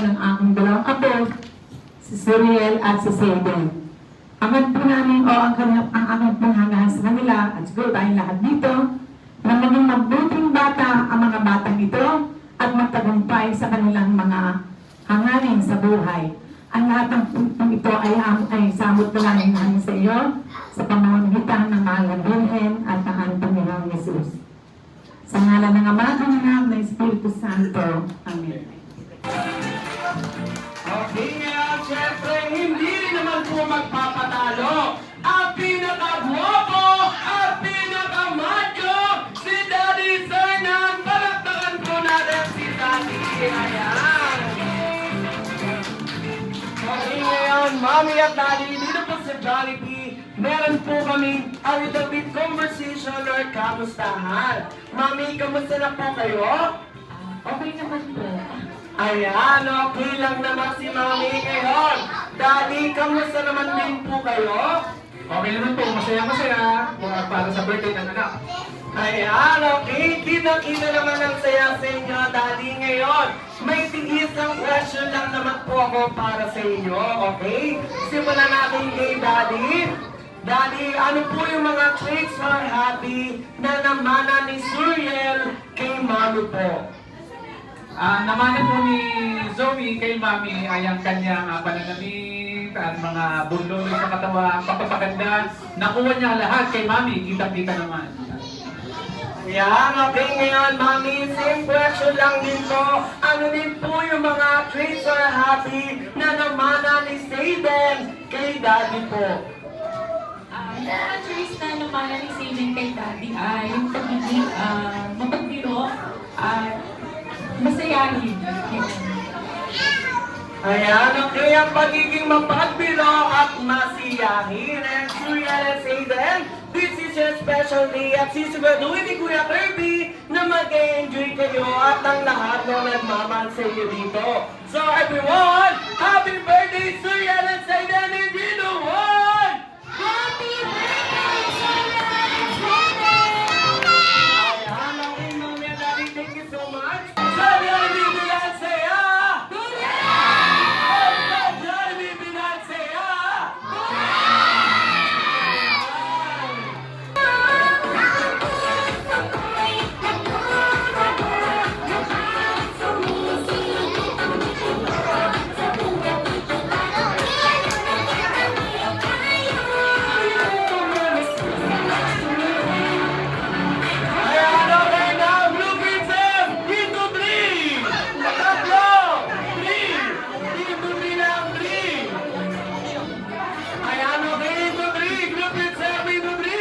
ng aking dalawang apo, si Suriel at si Zayden. Ang po namin ang aking pinangahan sa kanila at siguro tayong lahat dito na maging mabuting bata ang mga batang ito at magtagumpay sa kanilang mga hangarin sa buhay. Ang lahat ng puntong ito ay samot na namin sa iyo sa pamamagitan ng mahal na Birhen at ng ating Panginoong Yesus. Sa ngalan ng Ama, ng Anak, ng Espiritu Santo. Amen. Okay, ngayon, syempre, hindi rin naman po magpapatalo. Ang pinaka-guwapo, ang pinaka-macho, si Daddy Sernan. Palakpakan po natin si Daddy. Ayan. Okay, ngayon, Mommy at Daddy, dito po sa Jollibee, meron po kaming a little bit conversation or kamustahan. Mami, kamusta na po kayo? Okay naman po. Ayan, okay lang naman si Mami ngayon. Daddy, kamusta naman din po kayo? Okay naman po, masaya-masaya para sa birthday ng anak. Ayan, okay. Kita-kita naman ang saya sa inyo, Daddy, ngayon. May isang question lang naman po ako para sa inyo, okay? Simulan natin kay Daddy. Daddy, ano po yung mga traits or hobby na namana ni Suriel kay Mami po? Naman po ni Zoe kay Mami ay ang kanyang pananamit at mga bunloloy sa katawan, pagpapaganda. Nakuha niya lahat kay Mami, kita-kita naman. Yan, okay ngayon, Mami. Same question lang din po. Ano din po yung mga traits or hobby na namana ni Zayden kay Daddy po? Yung mga traits na namana ni Zayden kay Daddy ay yung pagiging mapagbiro at masayahin. Ayan, okay, ang pagiging mapagbiro at masiyahin. And Suriel and Zayden, this is your special day at sisiguraduhin ni Kuya Kirby na mag-enjoy kayo at ang lahat na nagmamahal sa iyo dito. So everyone, happy birthday Suriel and Zayden in Dino 1! Happy birthday, Zayden and Zayden! Ayan, okay, Mami and Daddy, thank you so much. Sabi ang bibilan saya! Sabi bibilan saya! Ayan, okay now, Blue Princess, into 3! Tatlo! 3! Into 3 lang, 3! Ayan, okay, into 3! Blue Princess, into 3!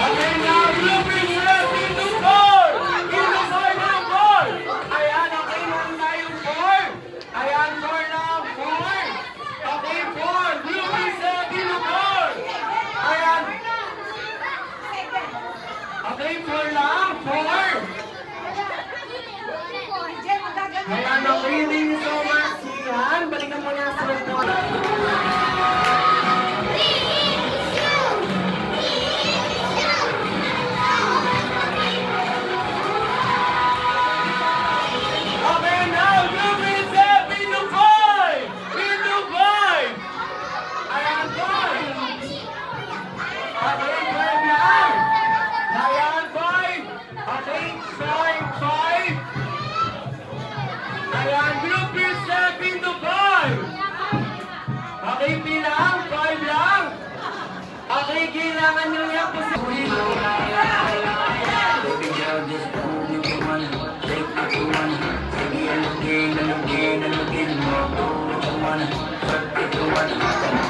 Okay now, Blue Princess, into 4! Into 4 lang, 4! Ayan, okay, meron tayong 4! Ayan, 4 lang, 4! Okay, 4! Blue Princess, into 4! Ayan! Okay, 4 lang, 4! Ayan, okay, thank you so much. Yan, balikan mo na sa report. Okay, now, Blue Princess, into 5! Into 5! Ayan, 5! Okay, 5 lang! Ayan, 5! Okay, 5, 5! Ayan, Blue Princess, into 5! Okay, pilang, 5 lang! Okay, kailangan nyo niya po sa Baby girl, just prove you can run. Take what you want. Sige, alugin, alugin, alugin mo. Do what you want. Fuck if you want.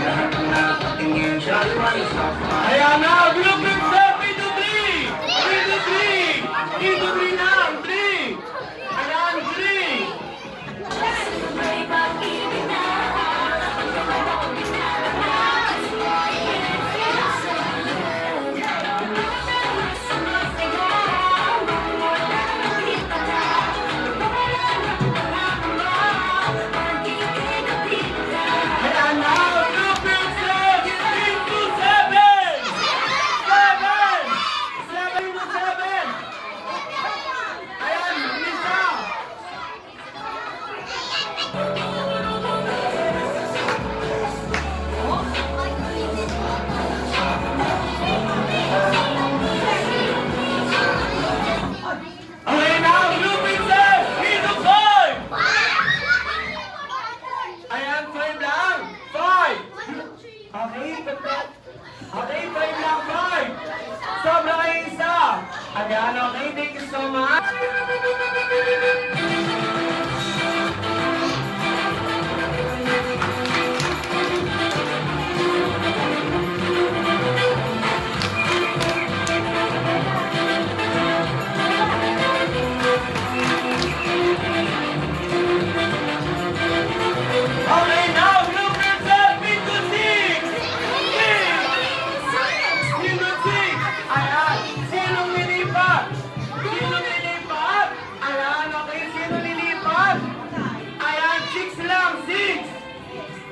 Lahat ng nakatingin, shawty wanna stop. Ayan na, Blue Princess, into 3! Into 3! Into 3 lang, 3! Ayan, 3! Ayan, okay, thank you so much. Okay, now group yourself into six. Into six. Ayan, sinong nilipat? Sinong nilipat? Ayan, okay, sino nilipat? Ayan, six lang, six.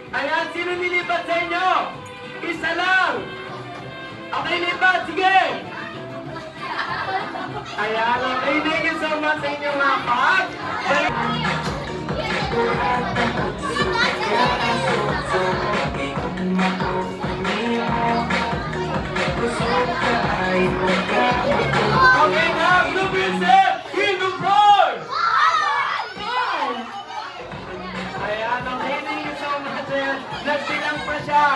Ayan, sino nilipat sa inyo? Isa lang. Okay, lipat, sige. Ayan, okay, thank you so much sa inyong apat. Okay, now group yourself into four. Ayan, okay, thank you so much. Ayan, nagbilang pa siya.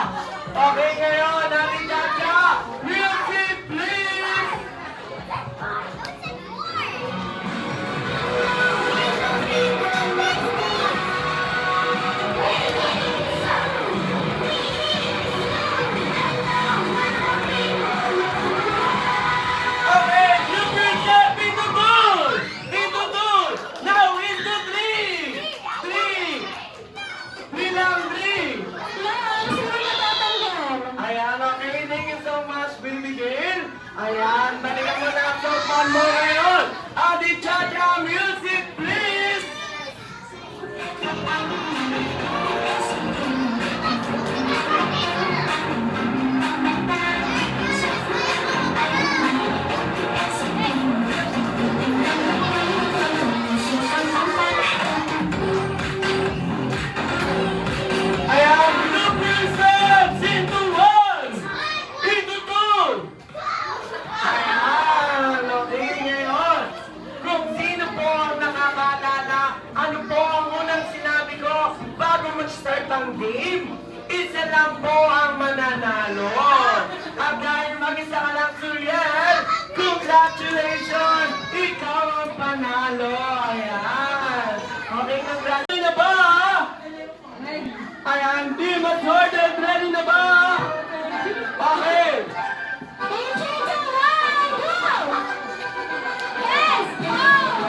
Okay, ngayon, natin siya. Music, please! Okay, group yourself into two. Into two. Now into three. Three. Three lang, three. Ayan, okay, thank you so much, Baby Girl. Ayan, balikan mo na ang sopan mo ngayon. Adi Chacha, music, please! Ayan, group yourselves into one! Into two! Ayan, okay ngayon. Kung sino po ang nakakaalala, ano po ang unang sinabi ko bago mag-start ang game? Isa lang po ang mananalo. At dahil mag-isa ka lang, Suriel, congratulations! Ikaw ang panalo. Ayan. Okay, congratulations na ba? Ayan, team at Jordan, ready na ba? Okay. Yes, yes!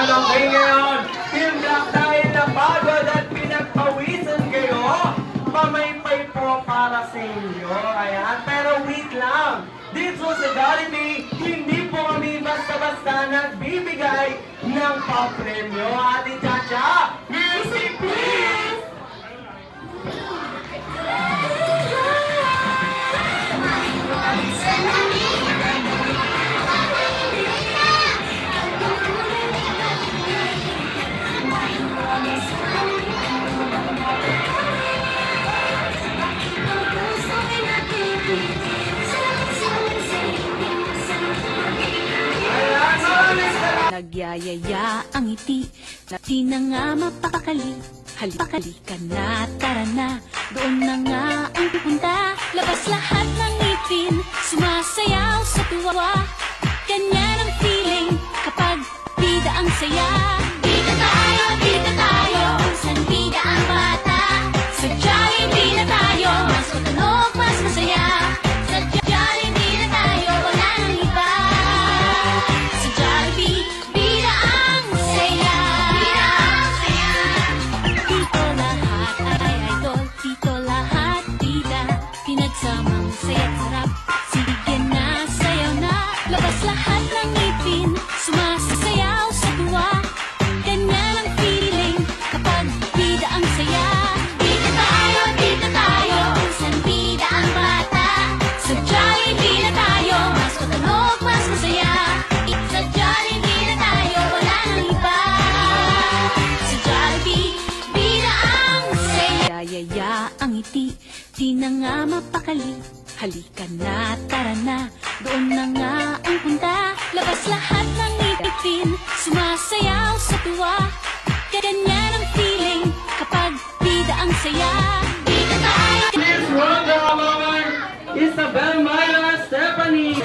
Okay ngayon, Team Black, dahil napagod at pinagpawisan kayo, pamaypay po para sa inyo. Ayan, pero wait lang. Dito sa Jollibee, hindi po kami basta-basta nagbibigay ng papremyo. Ate Chacha, music please! Ayan, maraming salamat. Nagyayaya ang ngiti na di na nga mapakali. Halika na, tara na, doon na nga ang pupunta. Labas lahat ng ngipin, sumasayaw sa tuwa. Ganyan ang feeling kapag bida ang saya. Bida tayo, san bida ang bata. Sa Jollibee na tayo, mas matunog, mas masaya. Sa Jollibee na tayo, wala nang iba. Sa Jollibee, bida ang saya. Bida ang saya. Dito lahat ay idol, dito lahat bida. Pinagsamang saya't sarap, sige na, sayaw na. Labas lahat ng ngipin, sumasayaw sa tuwa. Halika na, tara na, doon na nga ang punta. Labas lahat ng ngipin, sumasayaw sa tuwa. Ganyan ang feeling kapag bida ang saya. Bida tayo! Please welcome our Isabel Myra Stephanie.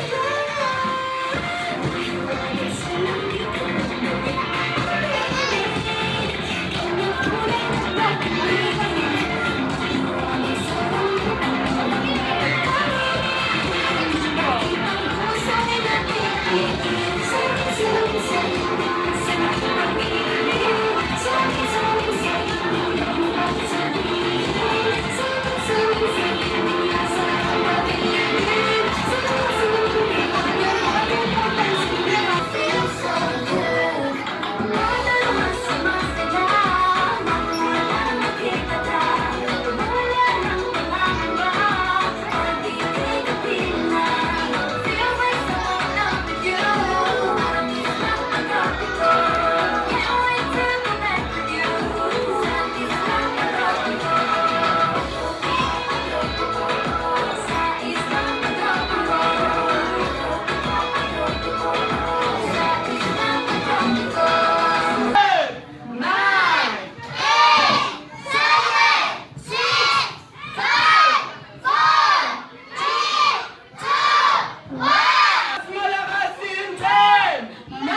Malakas in 10, 9,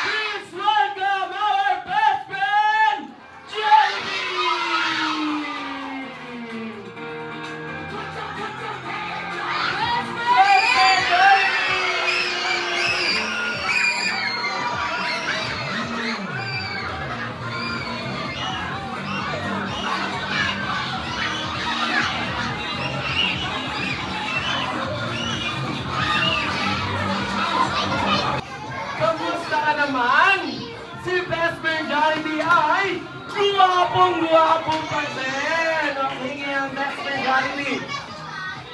please welcome our best friend, Jollibee! Best friend Jollibee! Kamusta ka naman? Si Best Friend Jollibee ay guwapong-guwapo pa din. Okay, ngayon Best Friend Jollibee.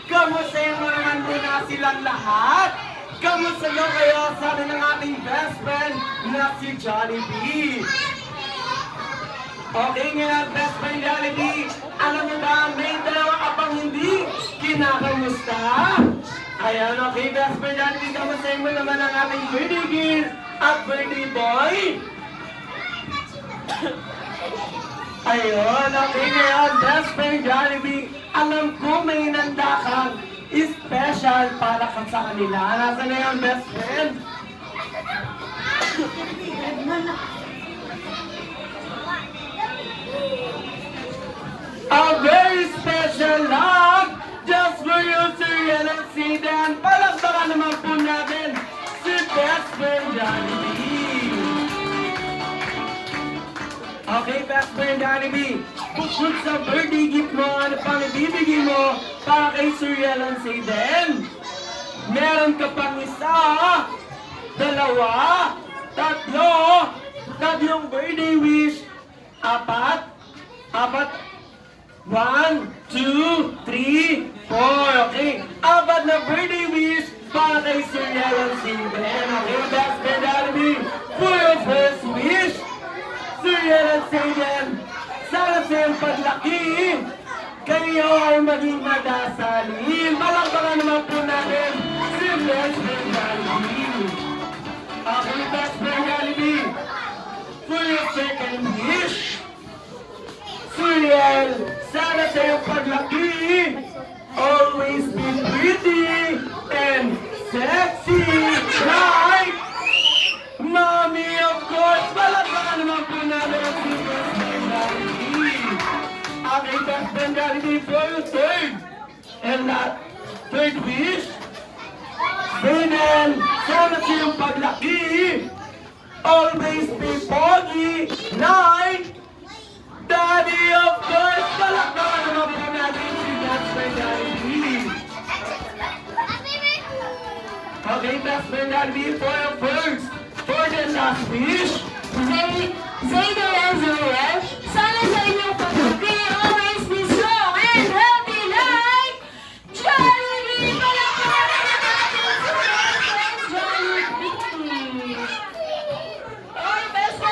Kamusta mo naman muna silang lahat? Kamusta nyo kayo sabi ng ating best friend na si Jollibee? Okay, ngayon Best Friend Jollibee. Alam mo ba, may dalawa ka pang hindi kinakamusta? Ayan, okay, Best Friend Jollibee, kamusta mo naman ang ating birthday girl at birthday boy? Ayun, okay, ngayon, Best Friend Jollibee, alam ko may inanda kang special para ka sa kanila. Nasaan na yung best friend? A very special love just for you, Sir Yellow Sedan. Palakpakan naman po natin si Best Friend Jollibee. Okay, Best Friend Jollibee. Bukod sa birthday gift mo, ano pang ibibigay mo para kay Sir Yellow Sedan? Meron ka pang isa, dalawa, tatlong birthday wish, apat, 1, 2, 3, 4. Okay. Apat na birthday wish para kay Sir Yellow Sedan. Okay, Best Friend Jollibee. For your first wish, Sir Yellow Sedan, sana sa iyong paglaki, kayo ay maging madasalin. Palakpakan naman po natin si Best Friend Jollibee. Okay, Best Friend Jollibee. For your second wish, Suriel, sana sa iyong paglaki, always be pretty and sexy, right? Mommy, of course, palakpakan naman po namin ang si Best Friend Jollibee. Okay, Best Friend Jollibee, for your third wish, Benen, sana sa iyong paglaki, always be foggy, like Daddy, of course, palakpakan naman po natin si Best Friend Jollibee. Okay, Best Friend Jollibee, for your for the last wish, Zayden and Zuriel, sana sa inyong paglaki, always be strong and happy like Jollibee! Palakpakan natin si Best Friend Jollibee! Okay, Best Friend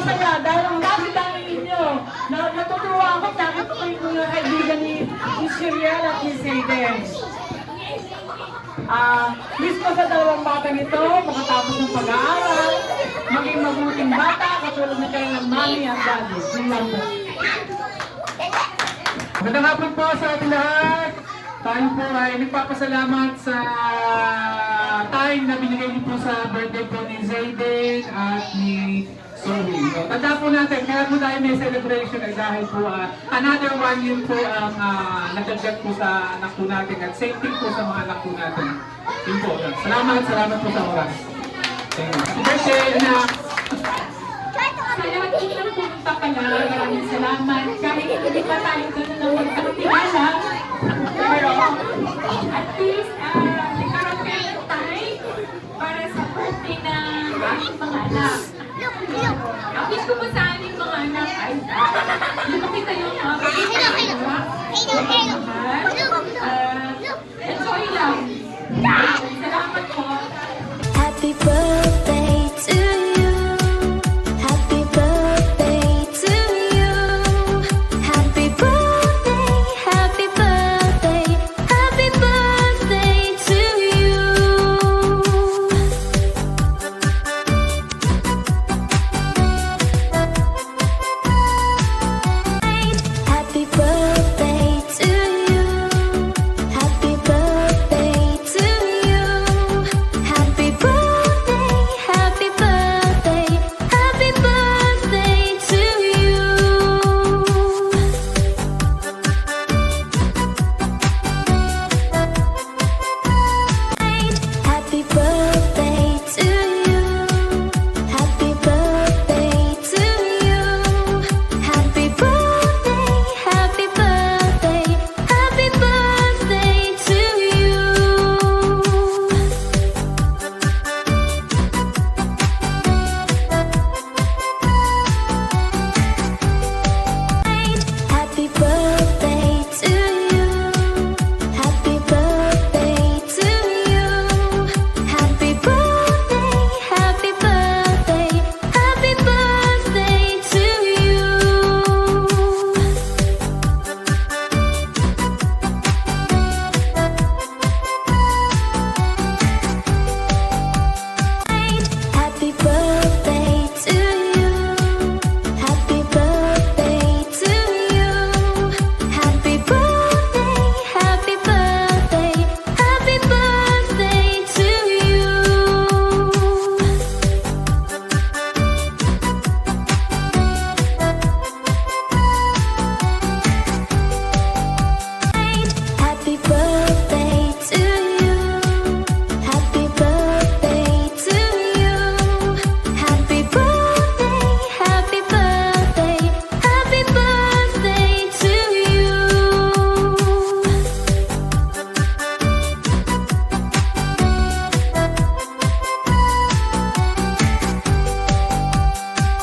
masaya dahil ang dami-dami ninyo. Natutuwa ako dahil ko kayo mga kaibigan ni Shiriel at ni Zayden. Miss ko sa dalawang batang ito, makatapos ng pag-aaral, maging mabuting bata, katulad na kayo ng mami at daddy. Yun lang po. Magandang hapon po sa ating lahat. Tayo po ay nagpapasalamat sa time na binigay niyo po sa birthday po ni Zayden at ni Zoe. So, tanda po natin, kaya po tayo may celebration ay dahil po another 1 year po ang nagdagdag po sa anak po natin at same thing po sa mga anak po natin. Yun po. Salamat po sa oras. Thank you. Happy birthday, anak! Sa lahat po ng pumunta ka na, maraming salamat. Kahit hindi pa tayo doon na magkakilala, pero at least nagkaroon kayo ng time para sa birthday ng aking mga anak. Ang wish ko po sa aming mga anak ay lumaki kayong mga kapitalawa, mahal, enjoy lang. Salamat po. Happy birthday